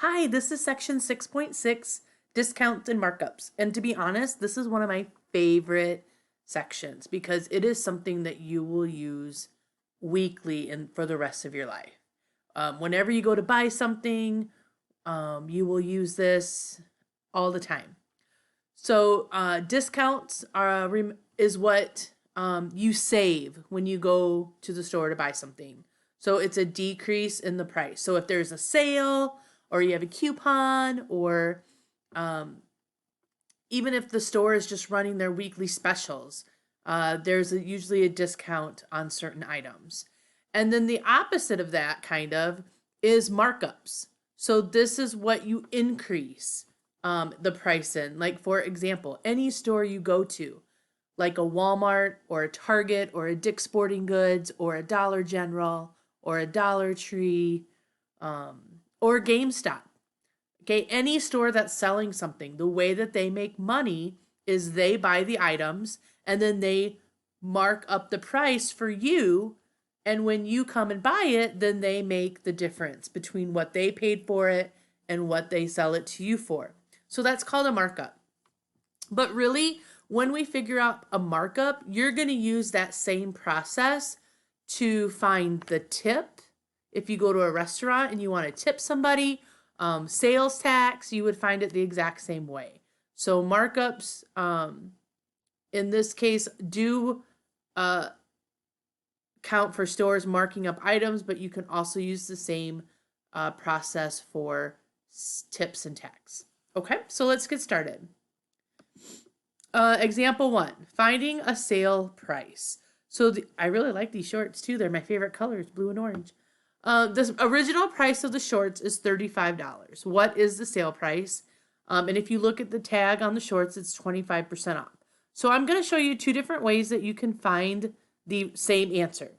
Hi, this is section 6.6, discounts and markups. And to be honest, this is one of my favorite sections because it is something that you will use weekly and for the rest of your life. Whenever you go to buy something, you will use this all the time. So discounts is what you save when you go to the store to buy something. So it's a decrease in the price. So if there's a sale or you have a coupon or even if the store is just running their weekly specials, there's usually a discount on certain items. And then the opposite of that kind of is markups. So this is what you increase the price in. Like for example, any store you go to, like a Walmart or a Target or a Dick's Sporting Goods or a Dollar General or a Dollar Tree or GameStop. Okay, any store that's selling something, the way that they make money is they buy the items and then they mark up the price for you. And when you come and buy it, then they make the difference between what they paid for it and what they sell it to you for. So that's called a markup. But really, when we figure out a markup, you're going to use that same process to find the tip. If you go to a restaurant and you want to tip somebody, sales tax, you would find it the exact same way. So markups, in this case, do count for stores marking up items, but you can also use the same process for tips and tax. Okay, so let's get started. Example 1, finding a sale price. So I really like these shorts too. They're my favorite colors, blue and orange. The original price of the shorts is $35. What is the sale price? And if you look at the tag on the shorts, it's 25% off. So I'm going to show you two different ways that you can find the same answer.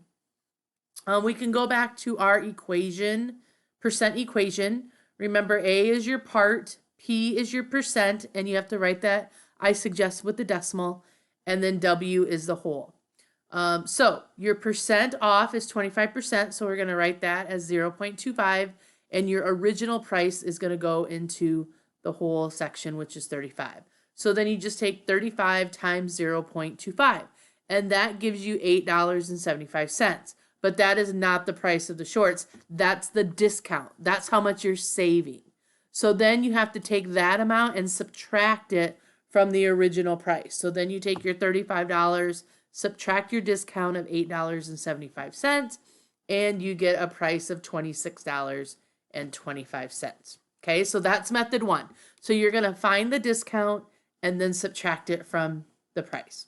We can go back to our equation, percent equation. Remember, A is your part, P is your percent, and you have to write that, I suggest, with the decimal, and then W is the whole. So your percent off is 25%, so we're going to write that as 0.25, and your original price is going to go into the whole section, which is 35. So then you just take 35 times 0.25, and that gives you $8.75. But that is not the price of the shorts. That's the discount. That's how much you're saving. So then you have to take that amount and subtract it from the original price. So then you take your $35, subtract your discount of $8.75, and you get a price of $26.25. Okay, so that's method 1. So you're going to find the discount and then subtract it from the price.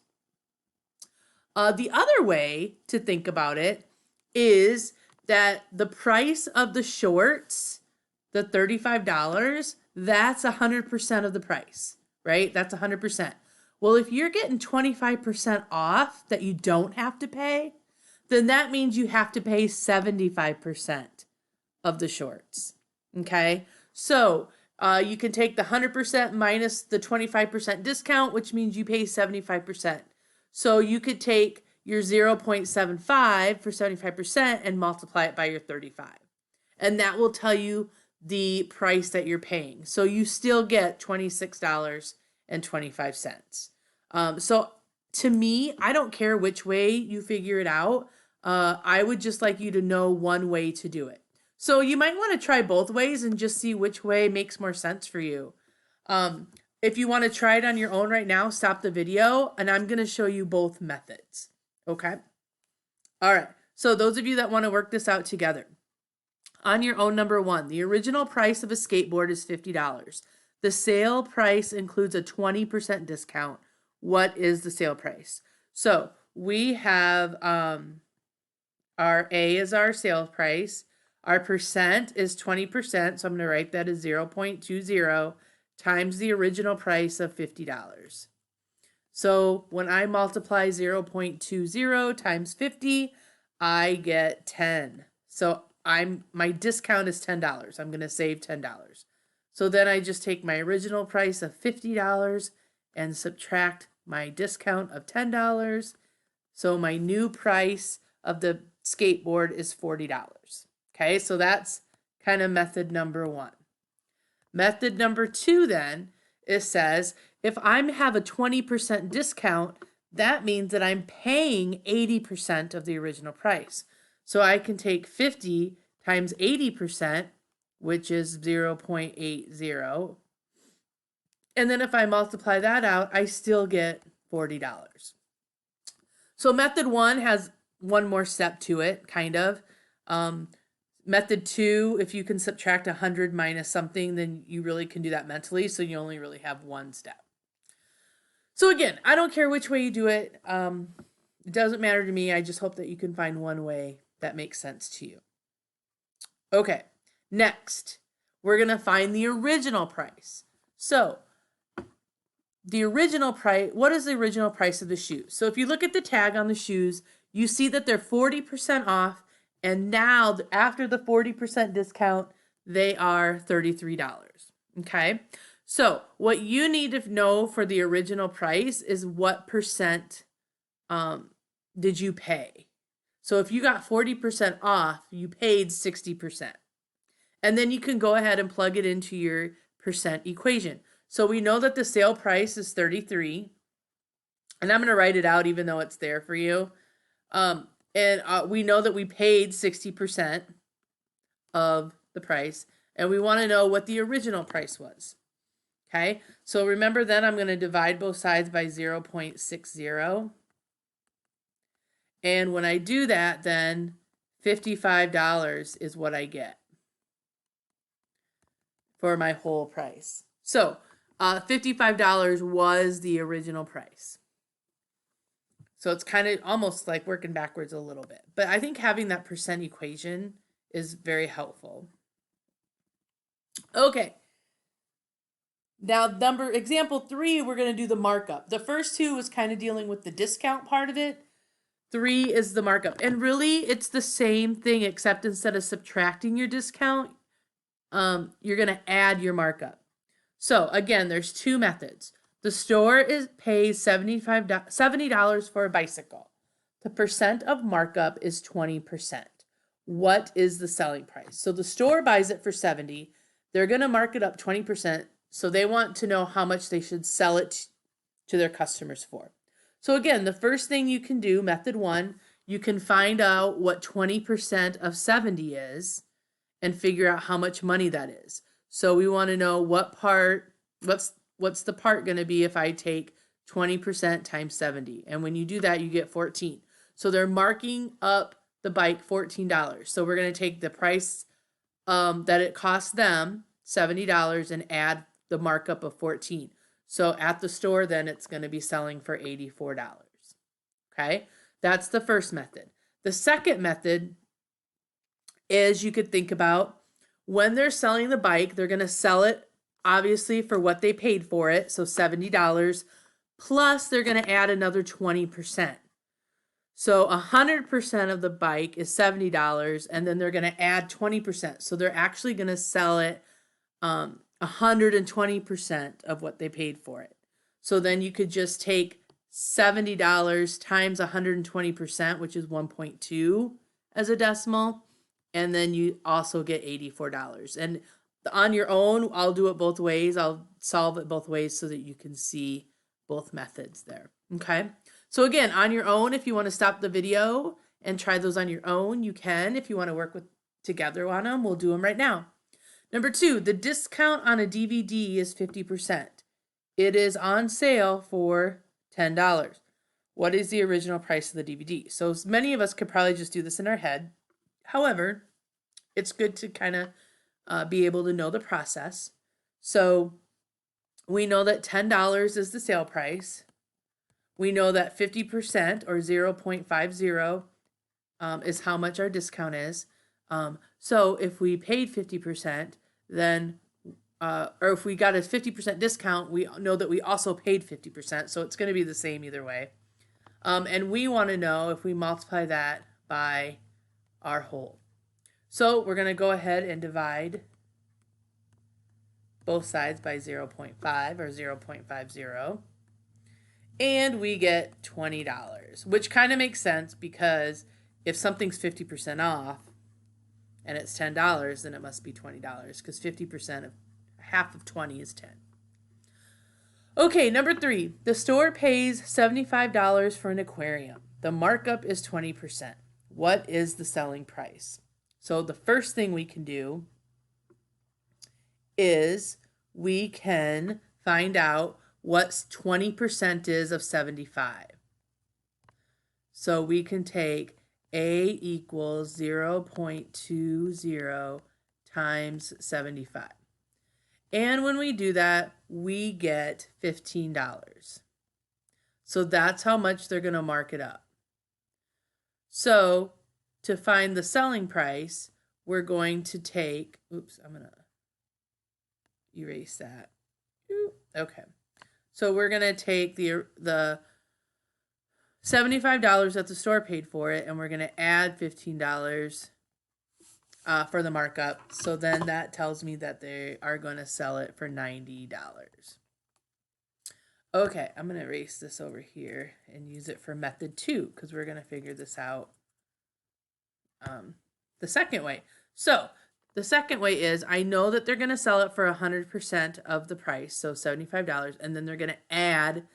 The other way to think about it is that the price of the shorts, the $35, that's 100% of the price, right? That's 100%. Well, if you're getting 25% off that you don't have to pay, then that means you have to pay 75% of the shorts, okay? So you can take the 100% minus the 25% discount, which means you pay 75%. So you could take your 0.75 for 75% and multiply it by your 35. And that will tell you the price that you're paying. So you still get $26.25. So to me, I don't care which way you figure it out. I would just like you to know one way to do it. So you might want to try both ways and just see which way makes more sense for you. If you want to try it on your own right now, stop the video and I'm going to show you both methods. Okay. All right. So those of you that want to work this out together, on your own, number 1, the original price of a skateboard is $50. The sale price includes a 20% discount. What is the sale price? So we have our A is our sale price. Our percent is 20%. So I'm going to write that as 0.20 times the original price of $50. So when I multiply 0.20 times 50, I get 10. So my discount is $10. I'm going to save $10. So then I just take my original price of $50 and subtract my discount of $10. So my new price of the skateboard is $40. Okay, so that's kind of method number 1. Method number 2 then, it says if I have a 20% discount, that means that I'm paying 80% of the original price. So I can take 50 times 80%, which is 0.80. And then if I multiply that out, I still get $40. So method 1 has one more step to it, kind of. Method 2, if you can subtract 100 minus something, then you really can do that mentally. So you only really have one step. So again, I don't care which way you do it. It doesn't matter to me. I just hope that you can find one way that makes sense to you. Okay, next, we're going to find the original price. So the original price, what is the original price of the shoes? So if you look at the tag on the shoes, you see that they're 40% off. And now after the 40% discount, they are $33. Okay. So what you need to know for the original price is what percent did you pay? So if you got 40% off, you paid 60%. And then you can go ahead and plug it into your percent equation. So we know that the sale price is 33. And I'm going to write it out even though it's there for you. We know that we paid 60% of the price. And we want to know what the original price was. Okay, so remember then I'm going to divide both sides by 0.60. And when I do that, then $55 is what I get for my whole price. So $55 was the original price. So it's kind of almost like working backwards a little bit. But I think having that percent equation is very helpful. Okay. Now, example 3, we're going to do the markup. The first 2 was kind of dealing with the discount part of it. 3 is the markup. And really, it's the same thing, except instead of subtracting your discount, you're going to add your markup. So, again, there's 2 methods. The store pays $70 for a bicycle. The percent of markup is 20%. What is the selling price? So the store buys it for $70. They're going to mark it up 20%. So they want to know how much they should sell it to their customers for. So again, the first thing you can do, method 1, you can find out what 20% of 70 is and figure out how much money that is. So we want to know what's the part going to be if I take 20% times 70. And when you do that, you get 14. So they're marking up the bike $14. So we're going to take the price that it costs them, $70, and add the markup of 14. So at the store, then it's going to be selling for $84. Okay, that's the first method. The second method is you could think about when they're selling the bike, they're going to sell it obviously for what they paid for it, so $70, plus they're going to add another 20%. So 100% of the bike is $70, and then they're going to add 20%. So they're actually going to sell it 120% of what they paid for it. So then you could just take $70 times 120%, which is 1.2 as a decimal, and then you also get $84. And on your own, I'll do it both ways. I'll solve it both ways so that you can see both methods there. Okay. So again, on your own, if you want to stop the video and try those on your own, you can. If you want to work together on them, we'll do them right now. Number 2, the discount on a DVD is 50%. It is on sale for $10. What is the original price of the DVD? So many of us could probably just do this in our head. However, it's good to kind of be able to know the process. So we know that $10 is the sale price. We know that 50% or 0.50 is how much our discount is. So if we paid 50%, then, or if we got a 50% discount, we know that we also paid 50%. So it's going to be the same either way. And we want to know if we multiply that by our whole. So we're going to go ahead and divide both sides by 0.5 or 0.50. And we get $20, which kind of makes sense because if something's 50% off and it's $10, then it must be $20 because 50% of half of 20 is 10. Okay, number 3. The store pays $75 for an aquarium. The markup is 20%. What is the selling price? So the first thing we can do is we can find out what 20% is of 75. So we can take A equals 0.20 times 75. And when we do that, we get $15. So that's how much they're going to mark it up. So to find the selling price, we're going to take, oops, I'm going to erase that. Okay. So we're going to take the $75 that the store paid for it, and we're going to add $15 for the markup. So then that tells me that they are going to sell it for $90. Okay, I'm going to erase this over here and use it for method 2 because we're going to figure this out the second way. So the second way is I know that they're going to sell it for 100% of the price, so $75, and then they're going to add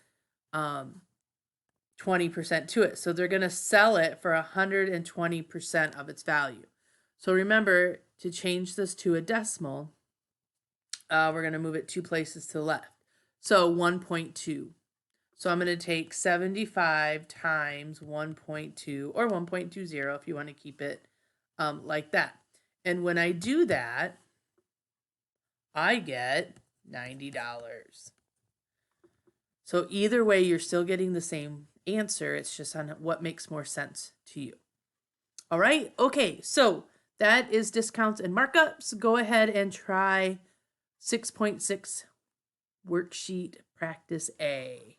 20% to it. So they're going to sell it for 120% of its value. So remember, to change this to a decimal, we're going to move it 2 places to the left. So 1.2. So I'm going to take 75 times 1.2, or 1.20 if you want to keep it like that. And when I do that, I get $90. So either way, you're still getting the same answer. It's just on what makes more sense to you. All right. Okay. So that is discounts and markups. Go ahead and try 6.6 worksheet practice A.